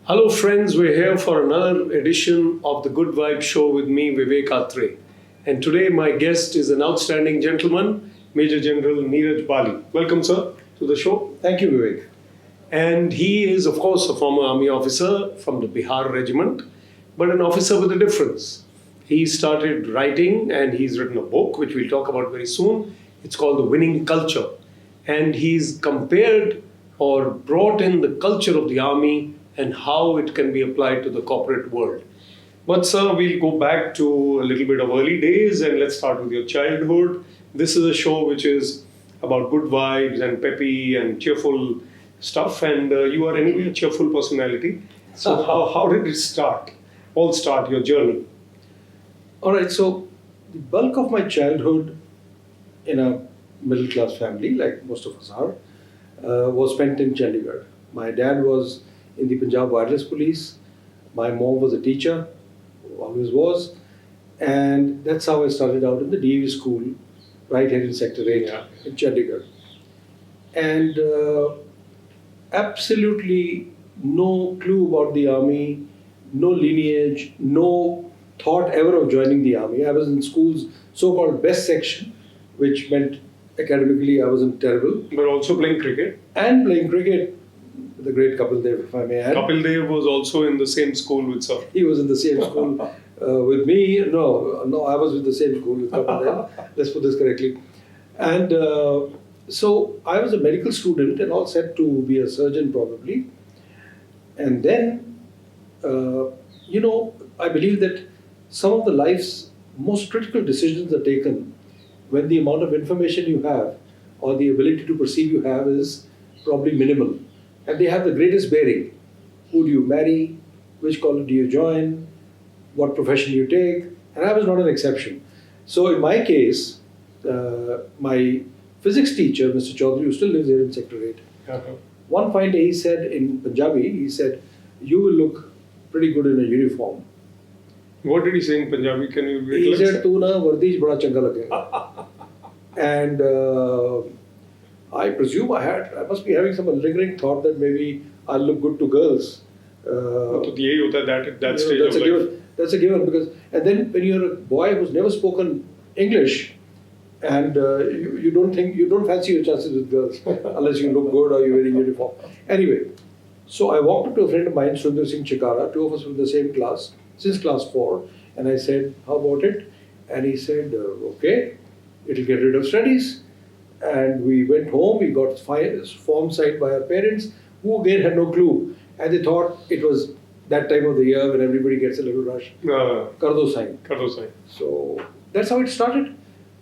Hello friends, we're here for another edition of the Good Vibe Show with me, Vivek Atray. And today my guest is an outstanding gentleman, Major General Neeraj Bali. Welcome sir to the show. Thank you, Vivek. And he is of course a former army officer from the Bihar regiment, but an officer with a difference. He started writing and he's written a book which we'll talk about very soon. It's called The Winning Culture. And he's compared or brought in the culture of the army and how it can be applied to the corporate world. But sir, we'll go back to a little bit of early days and let's start with your childhood. This is a show which is about good vibes and peppy and cheerful stuff, and you are anyway a cheerful personality. So how did it all start, your journey? All right, so the bulk of my childhood in a middle class family, like most of us are, was spent in Chandigarh. My dad was in the Punjab Wireless Police. My mom was a teacher, always was. And that's how I started out in the DAV school, right here in Sector 8 in Chandigarh. And absolutely no clue about the army, no lineage, no thought ever of joining the army. I was in school's so-called best section, which meant academically I wasn't terrible. But also playing cricket. And playing cricket. The great Kapil Dev, if I may add. Kapil Dev was also in the same school with sir. He was in the same school with me. No, I was with the same school with Kapil Dev. Let's put this correctly. And so I was a medical student and all set to be a surgeon probably. And then, I believe that some of the life's most critical decisions are taken when the amount of information you have or the ability to perceive you have is probably minimal. And they have the greatest bearing. Who do you marry? Which college do you join? What profession you take? And I was not an exception. So in my case, my physics teacher, Mr. Chaudhary, who still lives here in Sector 8, one fine day he said in Punjabi, he said, "You will look pretty good in a uniform." What did he say in Punjabi? Can you He said, "Tu na vardi bada changa lagega." And I presume I must be having some lingering thought that maybe I'll look good to girls. That stage that's of a life. given. That's a given because, and then when you're a boy who's never spoken English, and you don't fancy your chances with girls unless you look good or you're wearing uniform. Anyway, so I walked up to a friend of mine, Sundar Singh Chikara. Two of us were in the same class since class 4, and I said, "How about it?" And he said, "Okay, it'll get rid of studies." And we went home, we got form signed by our parents, who again had no clue. And they thought it was that time of the year when everybody gets a little rush. Kardo sign. So that's how it started.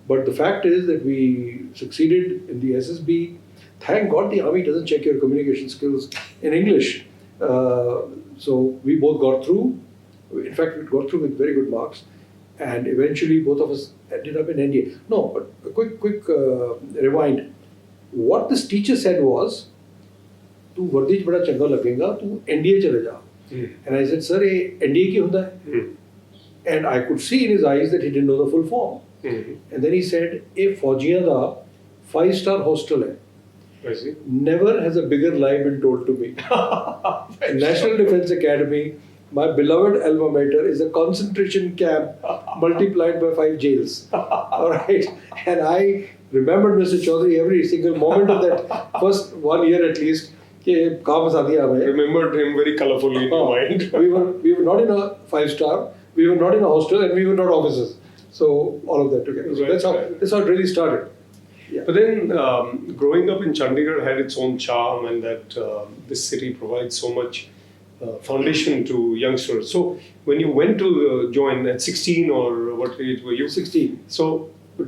But the fact is that we succeeded in the SSB. Thank God the army doesn't check your communication skills in English. So we both got through. In fact, we got through with very good marks. And eventually both of us ended up in NDA. No, but a quick rewind. What this teacher said was, "Tu vardi bada changa lagega, tu NDA chale ja." And I said, "Sir, ye NDA ki hunda hai?" And I could see in his eyes that he didn't know the full form. And then he said, "A Faujiyan da 5-star hostel hai." I see. Never has a bigger lie been told to me. National Defence Academy, my beloved alma mater, is a concentration camp multiplied by 5 jails. All right. And I remembered Mr. Chaudhary every single moment of that first 1 year at least. Remembered him very colorfully in your mind. We were not in a 5-star, we were not in a hostel, and we were not officers. So all of that together. So that's how it really started. Yeah. But then growing up in Chandigarh had its own charm, and that this city provides so much foundation to youngsters. So when you went to join at 16, or what age were you? 16. So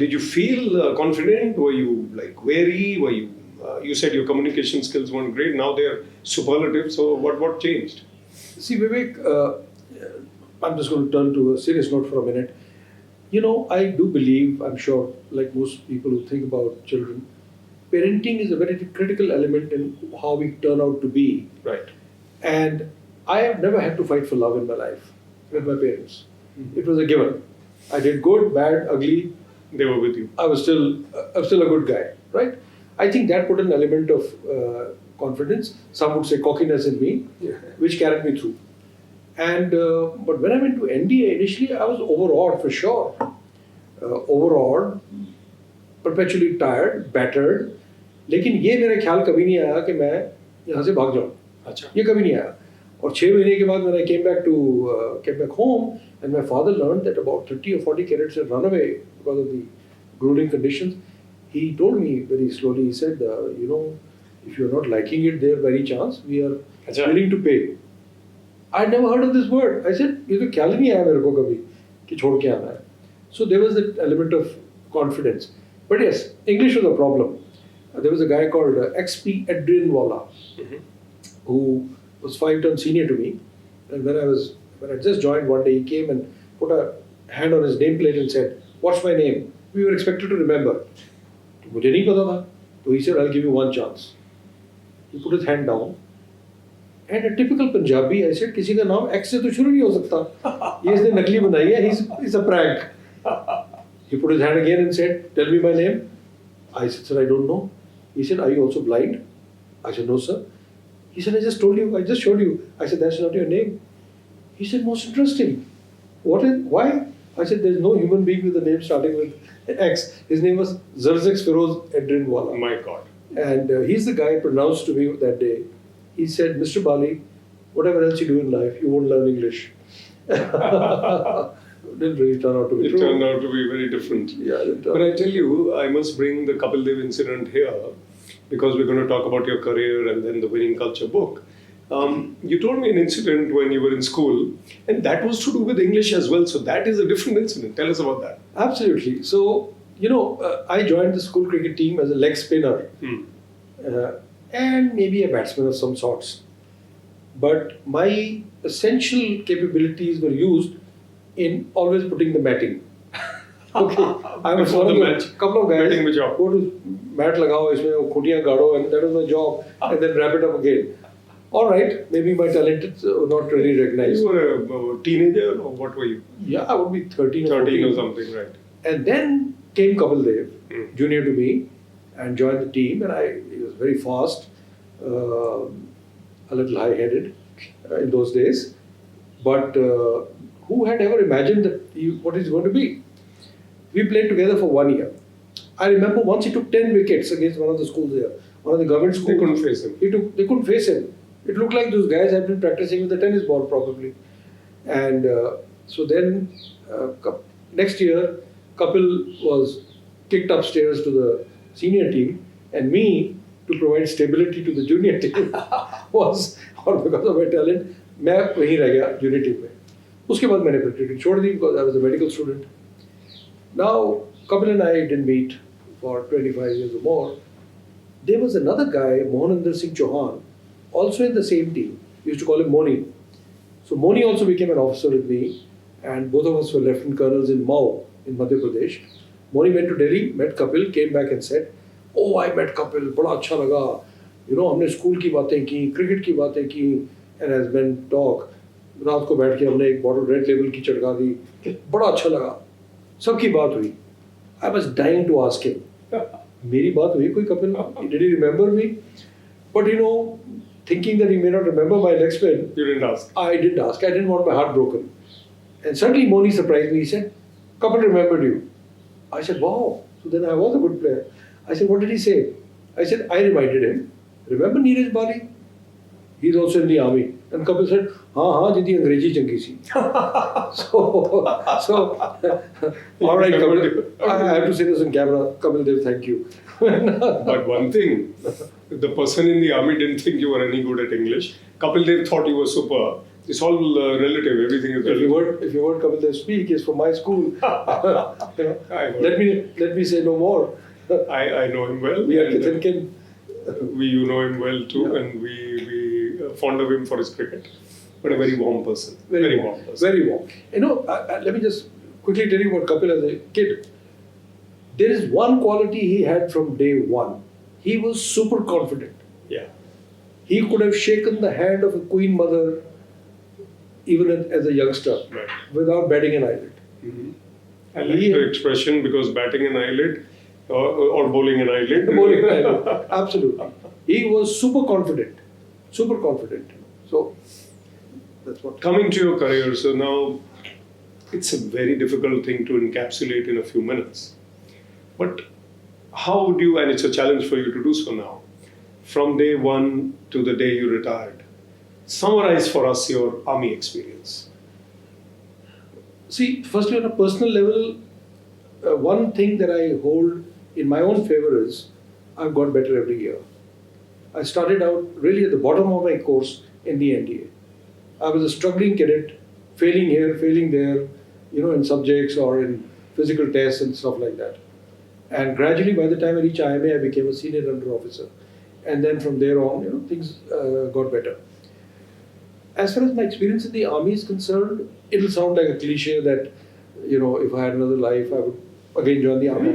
did you feel confident? Were you like wary? Were you? You said your communication skills weren't great. Now they're superlative. So what changed? See, Vivek, I'm just going to turn to a serious note for a minute. I do believe, I'm sure, like most people who think about children, parenting is a very critical element in how we turn out to be. Right. And I have never had to fight for love in my life with my parents. It was a given. I did good, bad, ugly. They were with you. I'm still a good guy, right? I think that put an element of confidence. Some would say cockiness in me, which carried me through. And but when I went to NDA, initially I was overawed for sure. Overawed, perpetually tired, battered. लेकिन ये मेरा ख्याल कभी नहीं आया कि मैं यहाँ से भाग जाऊँ. अच्छा. ये कभी नहीं आया. और 6 महीने के बाद when I came back home, and my father learned that about 30 or 40 cadets had run away because of the grueling conditions, he told me very slowly, he said, if you're not liking it there by any chance, we are willing to pay. I never heard of this word. I said, ये तो ख्याल ही नहीं आया मेरे को कभी कि छोड़ के आना है. So there was that element of confidence. But yes, English was a problem. There was a guy called ex-IAS who was 5 turns senior to me. And when I just joined one day, he came and put a hand on his nameplate and said, "What's my name?" We were expected to remember. मुझे नहीं पता था. So he said, "I'll give you one chance." He put his hand down. And a typical Punjabi, I said, किसी का नाम X से तो शुरू नहीं हो सकता. ये इसने नकली बनाई है. He's a prank. He put his hand again and said, "Tell me my name." I said, "Sir, I don't know." He said, "Are you also blind?" I said, "No, sir." He said, "I just told you. I just showed you." I said, "That's not your name." He said, "Most interesting. Why?" I said, "There's no human being with a name starting with X." His name was Zerzex Feroz Edrinwala. My God. And he's the guy pronounced to me that day. He said, "Mr. Bali, whatever else you do in life, you won't learn English." Didn't really turn out to be true. It turned out to be very different. Yeah, but I tell you, I must bring the Kapil Dev incident here because we're going to talk about your career and then the Winning Culture book. You told me an incident when you were in school, and that was to do with English as well. So that is a different incident. Tell us about that. Absolutely. So, I joined the school cricket team as a leg spinner and maybe a batsman of some sorts. But my essential capabilities were used in always putting the matting. Okay, I was one of the couple of guys go to mat lagao, isme khutiyan gaado, and that was my job, and then wrap it up again. All right, maybe my talent is not really recognized. You were a teenager, or what were you? Yeah, I would be 13 or 14. or something, right? And then came Kapil Dev, junior to me, and joined the team. And he was very fast, a little high-headed in those days. But who had ever imagined what he's going to be? We played together for 1 year. I remember once he took 10 wickets against one of the schools there, one of the government schools. They couldn't face him. They couldn't face him. It looked like those guys had been practicing with a tennis ball probably. And so then next year, Kapil was kicked upstairs to the senior team, and me, to provide stability to the junior team, or because of my talent, मैं वहीं रह गया junior team में. उसके बाद मैंने cricket छोड़ दी because I was a medical student. Now, Kapil and I didn't meet for 25 years or more. There was another guy, Mohanendra Singh Chauhan, also in the same team. We used to call him Moni. So Moni also became an officer with me, and both of us were lieutenant colonels in Mau in Madhya Pradesh. Moni went to Delhi, met Kapil, came back and said, "Oh, I met Kapil, बड़ा अच्छा लगा. हमने school की बातें की, cricket की बातें की, and as men talk, रात को बैठ के हमने एक बॉटल रेड लेबल की चटका दी, बड़ा अच्छा लगा. सबकी बात हुई. I was dying to ask him. मेरी बात हुई कोई Kapil? Did he remember me? But thinking that he may not remember my leg spin, You didn't ask. I didn't ask. I didn't want my heart broken. And suddenly Moni surprised me. He said, "Kapil remembered you." I said, "Wow." So then I was a good player. I said, "What did he say?" I said, I reminded him, "Remember Neeraj Bali? He's also in the army." And Kapil said, हाँ जितनी अंग्रेजी चंगी सी. So all right, Kapil, I have to say this on camera. Kapil Dev, thank you. But one thing, the person in the army didn't think you were any good at English. Kapil Dev thought you were super. It's all relative. Everything is relative. If you heard Kapil Dev speak, it's from my school. Let me say no more. I know him well. We are kith and kin. You know him well too, and we fond of him for his cricket. But a very warm person. Very warm person. Very warm. Let me just quickly tell you about Kapil as a kid. There is one quality he had from day one. He was super confident. Yeah. He could have shaken the hand of a queen mother even as a youngster, right, without batting an eyelid. Mm-hmm. I like the expression because batting an eyelid or bowling an eyelid. Bowling an eyelid, absolutely. He was super confident. Super confident. So that's what. Coming to your career, so now it's a very difficult thing to encapsulate in a few minutes. But how would you, and it's a challenge for you to do so now, from day one to the day you retired, summarize for us your army experience. See, firstly, on a personal level, one thing that I hold in my own favor is I've got better every year. I started out really at the bottom of my course in the NDA. I was a struggling cadet, failing here, failing there, in subjects or in physical tests and stuff like that. And gradually, by the time I reached IMA, I became a senior under officer. And then from there on, things got better. As far as my experience in the army is concerned, it'll sound like a cliche that, if I had another life, I would again join the army.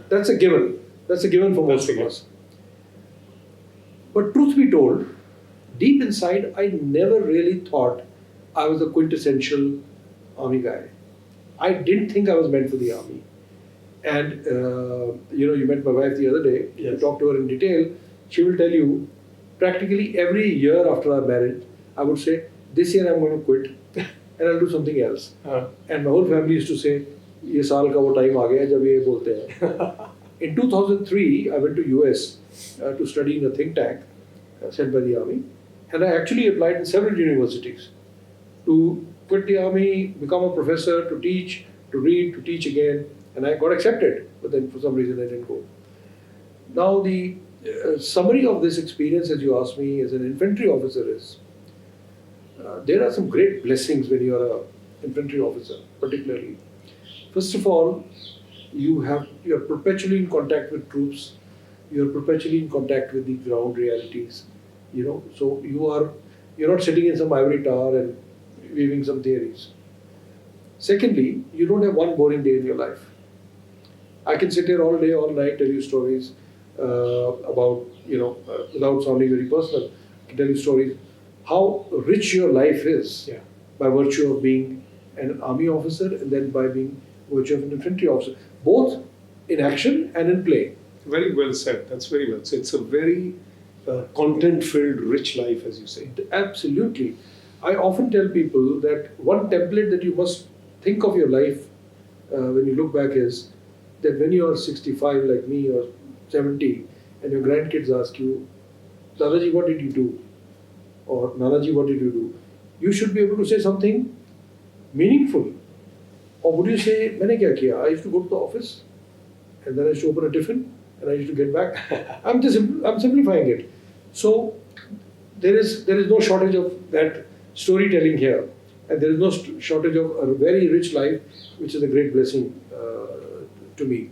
That's a given. That's a given for most of us. But truth be told, deep inside, I never really thought I was a quintessential army guy. I didn't think I was meant for the army. And, you met my wife the other day. Yes. You talked to her in detail. She will tell you, practically every year after our marriage, I would say, this year I'm going to quit and I'll do something else. And my whole family used to say, ये साल का वो time आ गया जब ये बोलते हैं. In 2003, I went to US to study in a think tank sent by the army. And I actually applied in several universities to quit the army, become a professor, to teach, to read, to teach again. And I got accepted, but then for some reason I didn't go. Now the summary of this experience, as you asked me, as an infantry officer is, there are some great blessings when you are an infantry officer, particularly. First of all, you are perpetually in contact with troops. You are perpetually in contact with the ground realities. So you're not sitting in some ivory tower and weaving some theories. Secondly, you don't have one boring day in your life. I can sit here all day, all night, tell you stories about, without sounding very personal, I can tell you stories how rich your life is by virtue of being an army officer and then by being virtue of an infantry officer, both in action and in play. Very well said. That's very well said. It's a very content-filled, rich life, as you say. Absolutely. I often tell people that one template that you must think of your life when you look back is that when you are 65 like me or 70 and your grandkids ask you, Dadaji, what did you do? Or Nanaji, what did you do? You should be able to say something meaningful. Or would you say, Maine kya kiya? I used to go to the office and then I used to open a tiffin and I used to get back. I'm simplifying it. So there is no shortage of that storytelling here. And there is no shortage of a very rich life, which is a great blessing to me.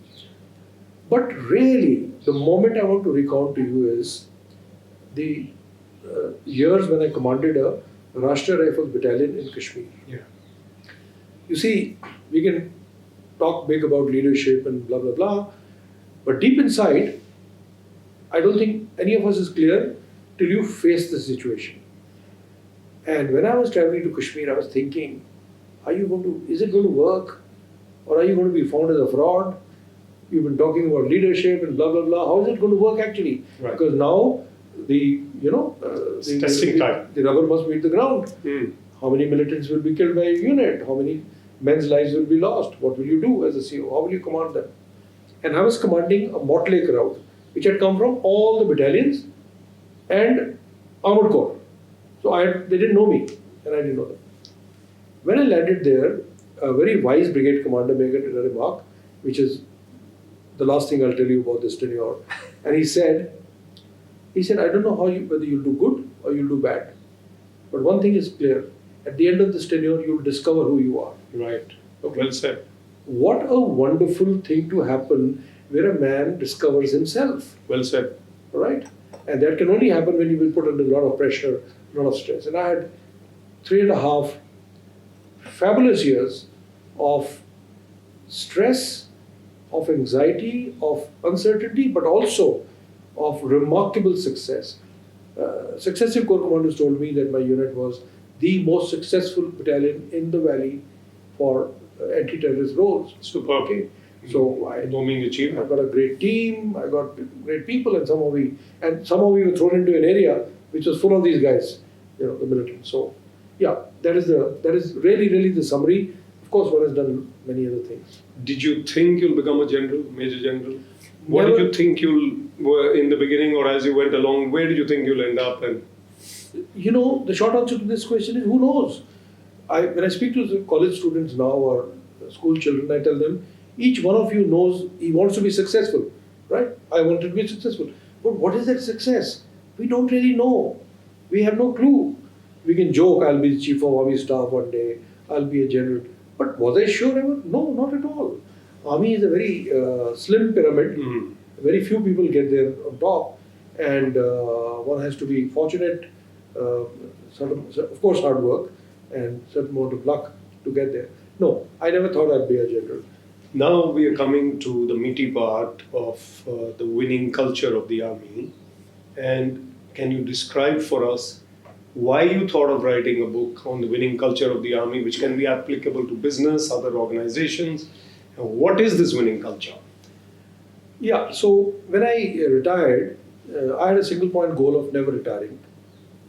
But really, the moment I want to recount to you is the years when I commanded a Rashtriya Rifles battalion in Kashmir. Yeah. You see, we can talk big about leadership and blah, blah, blah. But deep inside, I don't think any of us is clear till you face the situation. And when I was traveling to Kashmir, I was thinking, is it going to work? Or are you going to be found as a fraud? You've been talking about leadership and blah, blah, blah. How is it going to work actually? Right. Because now the testing time. The rubber must meet the ground. How many militants will be killed by a unit? How many men's lives will be lost? What will you do as a CO? How will you command them? And I was commanding a motley crowd, which had come from all the battalions and armored corps. So they didn't know me, and I didn't know them. When I landed there, a very wise brigade commander made a remark, which is the last thing I'll tell you about this tenure. And he said, I don't know whether you'll do good or you'll do bad. But one thing is clear. At the end of this tenure, you'll discover who you are. Right. Okay. Well said. What a wonderful thing to happen where a man discovers himself. Well said. Right? And that can only happen when you've been put under a lot of pressure, a lot of stress. And I had 3.5 fabulous years of stress, of anxiety, of uncertainty, but also of remarkable success. Successive corps commanders told me that my unit was the most successful battalion in the valley for anti-terrorist roles. Superb. Okay. So I got a great team, I got great people, and somehow we were thrown into an area which was full of these guys, the militant. So yeah, that is really the summary. Of course, one has done many other things. Did you think you'll become a general, major general? What Never. did you think you'll were in the beginning, or as you went along? Where did you think you'll end up? And The short answer to this question is who knows. When I speak to the college students now or school children, I tell them each one of you knows he wants to be successful, right? I want to be successful, but what is that success? We don't really know. We have no clue. We can joke, I'll be the chief of army staff one day, I'll be a general. But was I sure ever? No, not at all. Army is a very slim pyramid. Very few people get there on top, and one has to be fortunate, of course hard work, and certain amount of luck to get there. No, I never thought I'd be a general. now we are coming to the meaty part of the winning culture of the army. And can you describe for us why you thought of writing a book on the winning culture of the army, which can be applicable to business, other organizations? And what is this winning culture? Yeah, so when I retired, I had a single point goal of never retiring,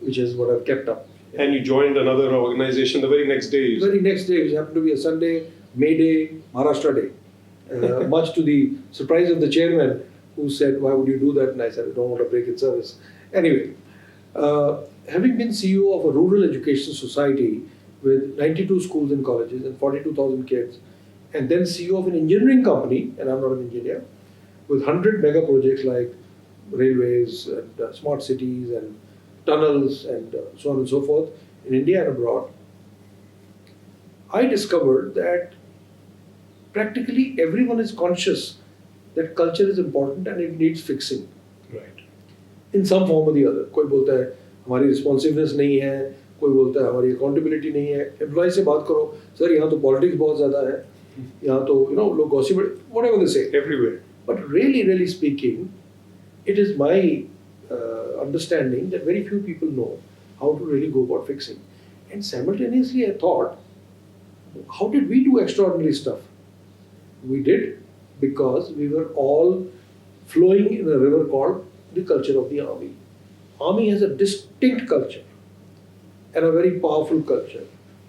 which is what I've kept up. And you joined another organization the very next day. The very next day, which happened to be a Sunday, May Day, Maharashtra Day. Much to the surprise of the chairman, who said, "Why would you do that?" And I said, "I don't want to break its service." Anyway, having been CEO of a rural education society with 92 schools and colleges and 42,000 kids, and then CEO of an engineering company, and I'm not an engineer, with 100 mega projects like railways and smart cities and tunnels and so on and so forth in India and abroad, I discovered that practically everyone is conscious that culture is important and it needs fixing. Right. In some form or the other. कोई बोलता है हमारी responsiveness नहीं है, कोई बोलता है हमारी accountability नहीं है. Employee से बात करो, सर यहाँ तो politics बहुत ज़्यादा है, यहाँ तो लोग gossip, whatever they say. Everywhere. But really speaking, it is my understanding that very few people know how to really go about fixing. And simultaneously I thought, how did we do extraordinary stuff? We did because we were all flowing in a river called the culture of the army. Army has a distinct culture and a very powerful culture.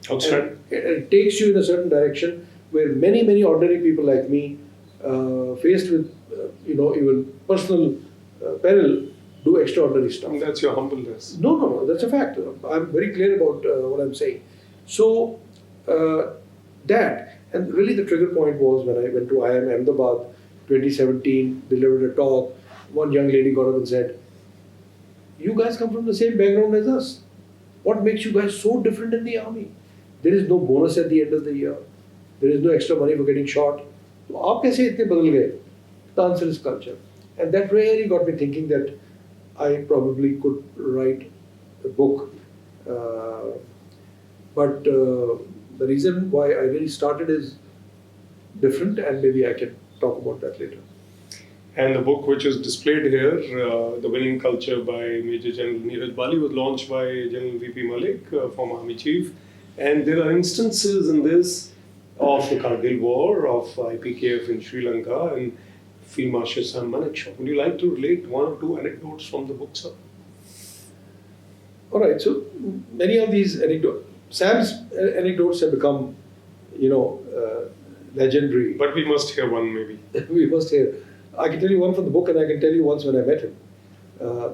Outstanding. And it takes you in a certain direction where many ordinary people like me, faced with even personal peril, do extraordinary stuff. And that's your humbleness. No, that's a fact. I'm very clear about what I'm saying. So that, and really the trigger point was when I went to IIM Ahmedabad 2017, delivered a talk. One young lady got up and said, "You guys come from the same background as us. What makes you guys so different in the army? There is no bonus at the end of the year. There is no extra money for getting shot. So, आप कैसे इतने बदल गए?" The answer is culture. And that really got me thinking that I probably could write a book. But the reason why I really started is different, and maybe I can talk about that later. And the book which is displayed here, The Winning Culture by Major General Neeraj Bali, was launched by General VP Malik, former Army Chief. And there are instances in this of the Kargil War, of IPKF in Sri Lanka, and Field Marshal Sam Manekshaw. Would you like to relate one or two anecdotes from the book, sir? All right, so many of these anecdotes, Sam's anecdotes have become, legendary. But we must hear one maybe. We must hear. I can tell you one from the book, and I can tell you once when I met him.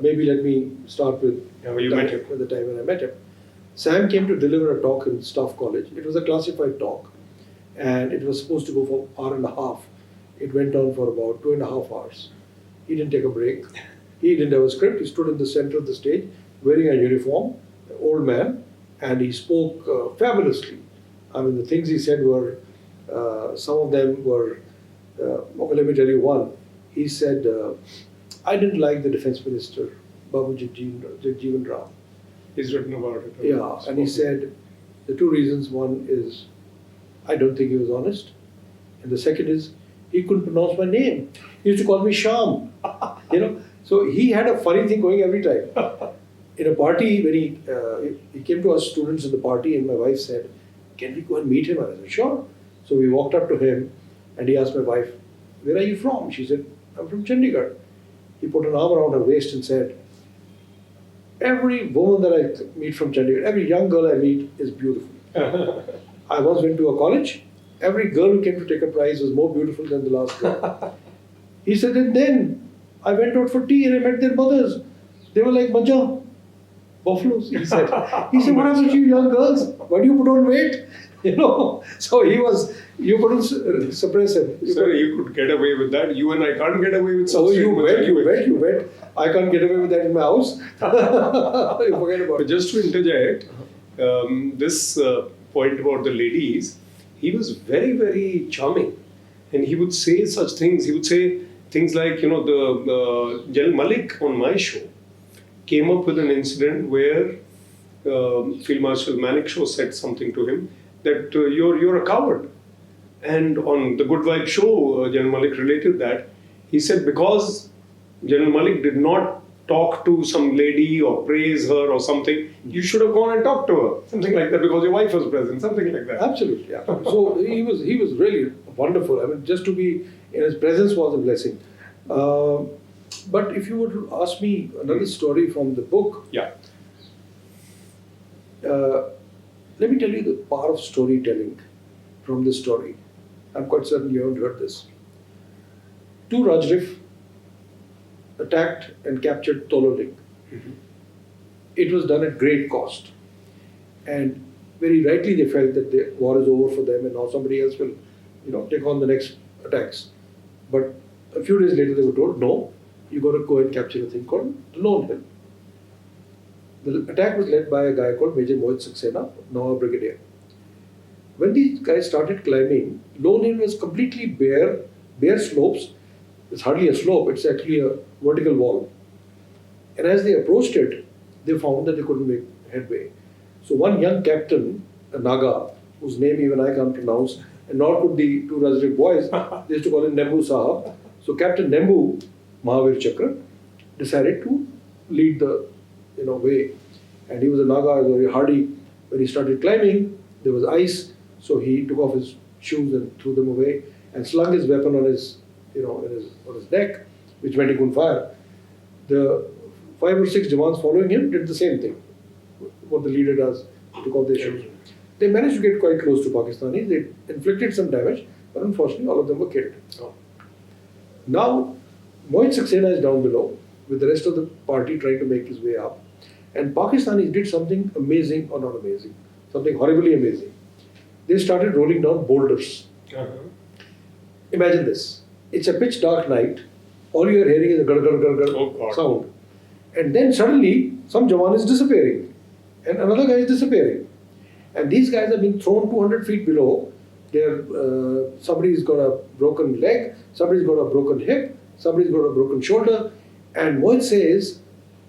Maybe let me start with with the time when I met him. Sam came to deliver a talk in Staff College. It was a classified talk, and it was supposed to go for an hour and a half. It went on for about 2.5 hours. He didn't take a break. He didn't have a script. He stood in the center of the stage wearing a uniform, an old man, and he spoke fabulously. I mean, the things he said were, some of them were, let me tell you one. He said, I didn't like the defense minister, Babu Jagjeevan Ram. He's written about it. Yeah, and he said, the two reasons. One is, I don't think he was honest. And the second is, he couldn't pronounce my name. He used to call me Sham. So he had a funny thing going every time. In a party, when he came to us students in the party, and my wife said, "Can we go and meet him?" And I said, "Sure." So we walked up to him, And he asked my wife, "Where are you from?" She said, "I'm from Chandigarh." He put an arm around her waist and said, "Every woman that I meet from Chandigarh, every young girl I meet is beautiful. I once went to a college. Every girl who came to take a prize was more beautiful than the last girl." He said, "And then I went out for tea and I met their mothers. They were like Majah, buffaloes." He said, "What happened to you young girls? Why do you put on weight?" So you couldn't suppress him. Sir, you could get away with that. You and I can't get away with Oh, such you statements. bet. I can't get away with that in my house. You forget about But it. just to interject, this point about the ladies, he was very, very charming. And he would say such things. He would say things like, the General Malik on my show came up with an incident where Field Marshal Manekshaw said something to him that you're a coward. And on the Good Vibe show, General Malik related that. He said because General Malik did not talk to some lady or praise her or something, you should have gone and talked to her. Something like that, because your wife was present, something like that. Absolutely. Yeah. So he was really wonderful. I mean, just to be in his presence was a blessing. But if you were to ask me another story from the book, Yeah. let me tell you the power of storytelling from this story. I'm quite certain you haven't heard this. Two Rajrif attacked and captured Tololing. It was done at great cost. And very rightly they felt that the war is over for them and now somebody else will, take on the next attacks. But a few days later they were told, no, you got to go and capture a thing called the Lone Hill. The attack was led by a guy called Major Saxena, now a brigadier. When these guys started climbing, Lone Hill was completely bare slopes. It's hardly a slope, it's actually a vertical wall. And as they approached it, they found that they couldn't make headway. So one young captain, a Naga, whose name even I can't pronounce, and nor could the two Rajrif boys, they used to call him Nembu Sahab. So Captain Nembu, Mahavir Chakra, decided to lead the way. And he was a Naga, very hardy. When he started climbing, there was ice, so he took off his shoes and threw them away and slung his weapon on his neck, which meant he couldn't fire. The 5 or 6 Jawans following him did the same thing. What the leader does, he took off their shoes. They managed to get quite close to Pakistanis. They inflicted some damage, but unfortunately all of them were killed. Now, Mohit Saxena is down below with the rest of the party trying to make his way up. And Pakistanis did something amazing, or not amazing, something horribly amazing. They started rolling down boulders. Imagine this. It's a pitch dark night. All you are hearing is a gar gar gar gar sound. And then suddenly, some Jawan is disappearing. And another guy is disappearing. And these guys are being thrown 200 feet below. Somebody's got a broken leg, somebody's got a broken hip, somebody's got a broken shoulder. And Mohit says,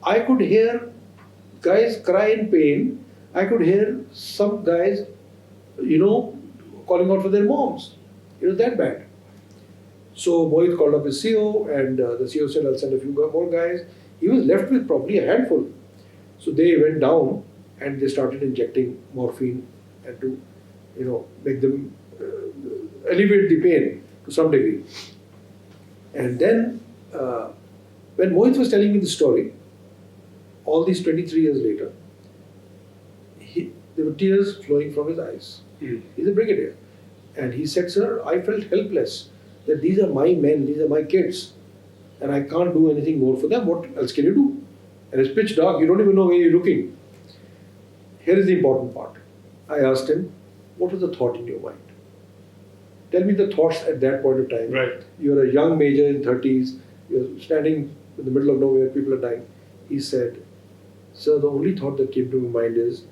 I could hear guys cry in pain. I could hear some guys, calling out for their moms. It was that bad. So Mohit called up his CO, and the CO said, I'll send a few more guys. He was left with probably a handful. So they went down and they started injecting morphine and to, make them alleviate the pain to some degree. And then when Mohit was telling me the story, all these 23 years later, there were tears flowing from his eyes. He's a brigadier. And he said, sir, I felt helpless that these are my men, these are my kids, and I can't do anything more for them. What else can you do? And it's pitch dark, you don't even know where you're looking. Here is the important part. I asked him, what was the thought in your mind? Tell me the thoughts at that point of time. Right. You're a young major in 30s, you're standing in the middle of nowhere, people are dying. He said, sir, the only thought that came to my mind is,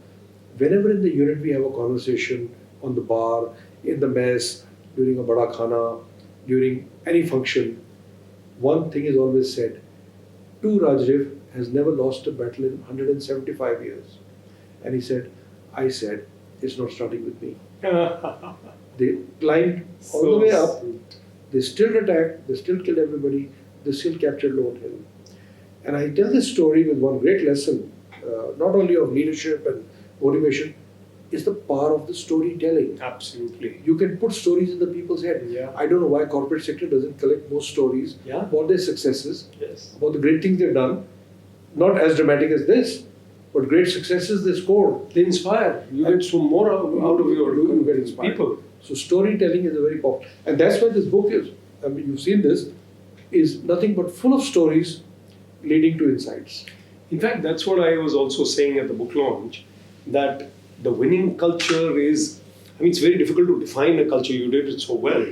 whenever in the unit we have a conversation on the bar, in the mess, during a bada khana, during any function, one thing is always said, two Rajrif has never lost a battle in 175 years. And he said, I said, it's not starting with me. They climbed all the way up, they still attacked, they still killed everybody, they still captured Lone Hill. And I tell this story with one great lesson, not only of leadership and motivation, is the power of the storytelling. Absolutely. You can put stories in the people's head. Yeah. I don't know why corporate sector doesn't collect more stories Yeah. about their successes, Yes. about the great things they've done. Not as dramatic as this, but great successes they scored. They inspire. You get some more out of your You get inspired. people. So storytelling is a very powerful, and that's why this book is. I mean, you've seen this, is nothing but full of stories leading to insights. In fact, that's what I was also saying at the book launch, that the winning culture is, I mean, it's very difficult to define a culture. You did it so well.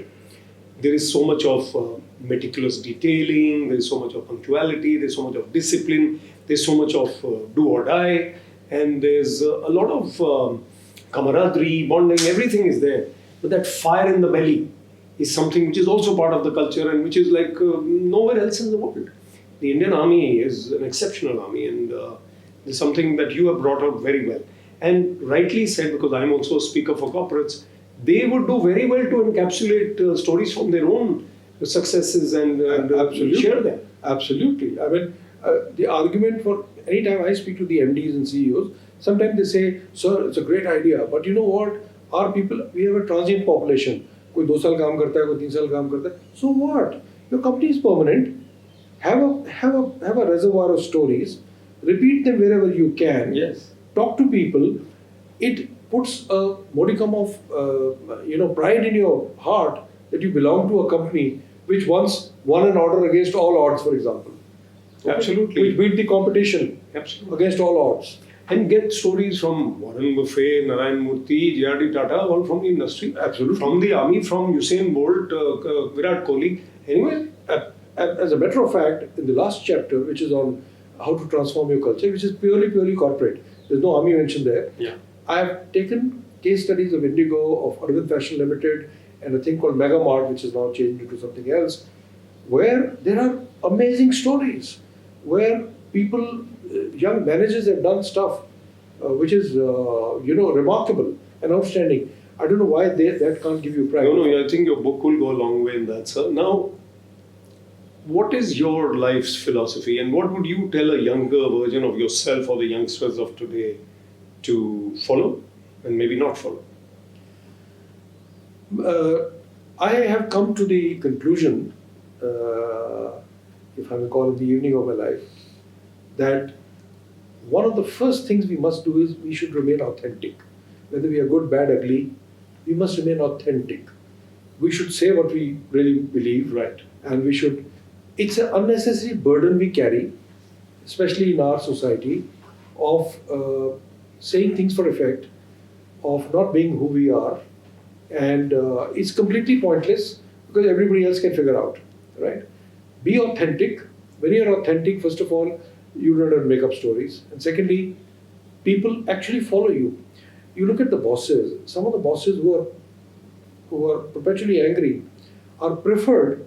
There is so much of meticulous detailing, there's so much of punctuality, there's so much of discipline, there's so much of do or die, and there's a lot of camaraderie, bonding, everything is there. But that fire in the belly is something which is also part of the culture and which is like nowhere else in the world. The Indian Army is an exceptional army, and it's something that you have brought out very well. And rightly said, because I'm also a speaker for corporates, they would do very well to encapsulate stories from their own successes and Absolutely. share them. Absolutely. I mean, the argument for anytime I speak to the MDs and CEOs, sometimes they say, "Sir, it's a great idea, but you know what? Our people, we have a transient population. कोई 2 साल काम करता है, कोई 3 साल काम करता है. So what? Your company is permanent. Have a reservoir of stories. Repeat them wherever you can. Yes. Talk to people. It puts a modicum of pride in your heart that you belong to a company which once won an order against all odds, for example. Absolutely. Which beat the competition Absolutely. against all odds. And get stories from Warren Buffett, Narayan Murthy, J.R.D. Tata, all from the industry. Absolutely. From the army, from Usain Bolt, Virat Kohli. Anyway, As a matter of fact, in the last chapter, which is on how to transform your culture, which is purely corporate, there's no army mentioned there. yeah. I have taken case studies of Indigo, of Arvind Fashion Limited, and a thing called Megamart, which is now changed into something else, where there are amazing stories, where people, young managers have done stuff which is, remarkable and outstanding. I don't know why that can't give you pride. No, I think your book will go a long way in that, sir. Now, what is your life's philosophy, and what would you tell a younger version of yourself or the youngsters of today to follow and maybe not follow? I have come to the conclusion, if I may call it the evening of my life, that one of the first things we must do is we should remain authentic. Whether we are good, bad, ugly, we must remain authentic. We should say what we really believe, Right. and we should. It's an unnecessary burden we carry, especially in our society, of saying things for effect, of not being who we are, and it's completely pointless because everybody else can figure out, right? Be authentic. When you're authentic, first of all, you don't have to make up stories, and secondly, people actually follow you. You look at the bosses. Some of the bosses who are perpetually angry are preferred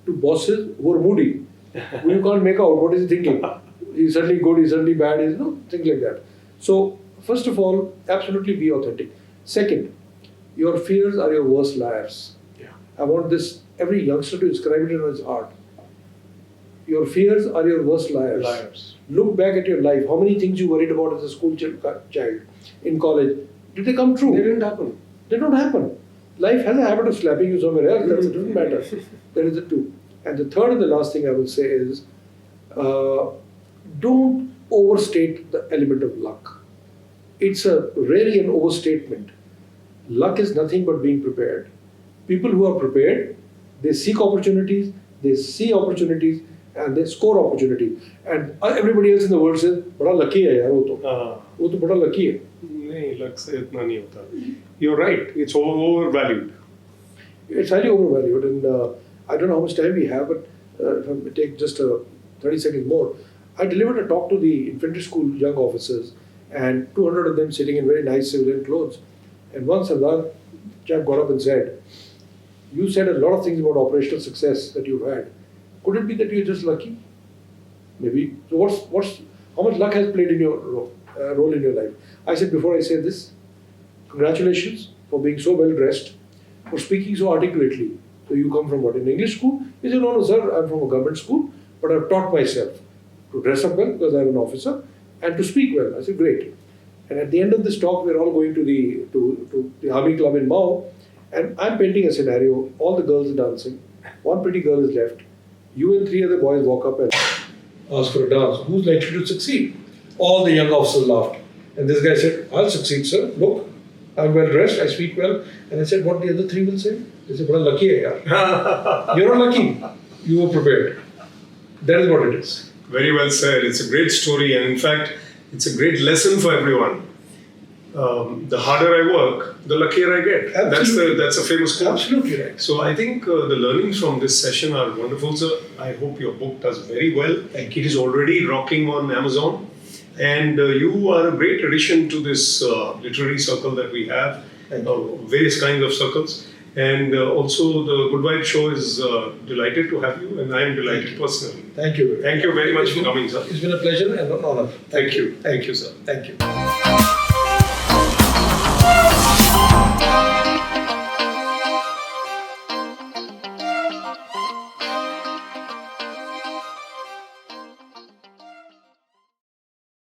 to bosses who are moody. Who you can't make out what is he thinking. He's certainly good, he's certainly bad, things like that. So, first of all, absolutely be authentic. Second, your fears are your worst liars. Yeah. I want every youngster to inscribe it in his heart. Your fears are your worst liars. Liars. Look back at your life. How many things you worried about as a school child, in college, did they come true? They didn't happen. They don't happen. Life has a habit of slapping you somewhere else. That doesn't matter. That is the two. And the third and the last thing I will say is, don't overstate the element of luck. It's really an overstatement. Luck is nothing but being prepared. People who are prepared, they seek opportunities, they see opportunities, and they score opportunities. And everybody else in the world says, "Bada lucky hai yaar, wo to bada lucky hai." नहीं, luck से इतना नहीं होता. You're right. It's overvalued. It's highly overvalued, and I don't know how much time we have, but if I may take just 30 seconds more. I delivered a talk to the infantry school young officers, and 200 of them sitting in very nice civilian clothes. And one Sardar chap got up and said, "You said a lot of things about operational success that you've had. Could it be that you're just lucky? Maybe. So how much luck has played in your role in your life?" I said, "Before I say this, congratulations for being so well dressed, for speaking so articulately. So you come from what, an English school?" He said, "No, sir, I'm from a government school, but I've taught myself to dress up well because I'm an officer and to speak well." I said, "Great." And at the end of this talk, we're all going to the Army Club in Mao, and I'm painting a scenario. All the girls are dancing. One pretty girl is left. You and 3 other boys walk up and ask for a dance. Who's likely to succeed? All the young officers laughed. And this guy said, I'll succeed, sir. Look, I'm well dressed, I speak well. And I said, what the other 3 will say? They said, "Bada lucky hai yaar." You're not lucky. You were prepared. That is what it is. Very well said. It's a great story, and in fact, it's a great lesson for everyone. The harder I work, the luckier I get. Absolutely. That's a famous quote. Absolutely right. So I think the learnings from this session are wonderful, sir. I hope your book does very well. Thank you. It is already rocking on Amazon, and you are a great addition to this literary circle that we have, various kinds of circles. And also the Good Vibe Show is delighted to have you, and I am delighted personally. Thank you. Thank you very much for coming, sir. It's been a pleasure and an honor. Thank you. Thank you, sir. Thank you.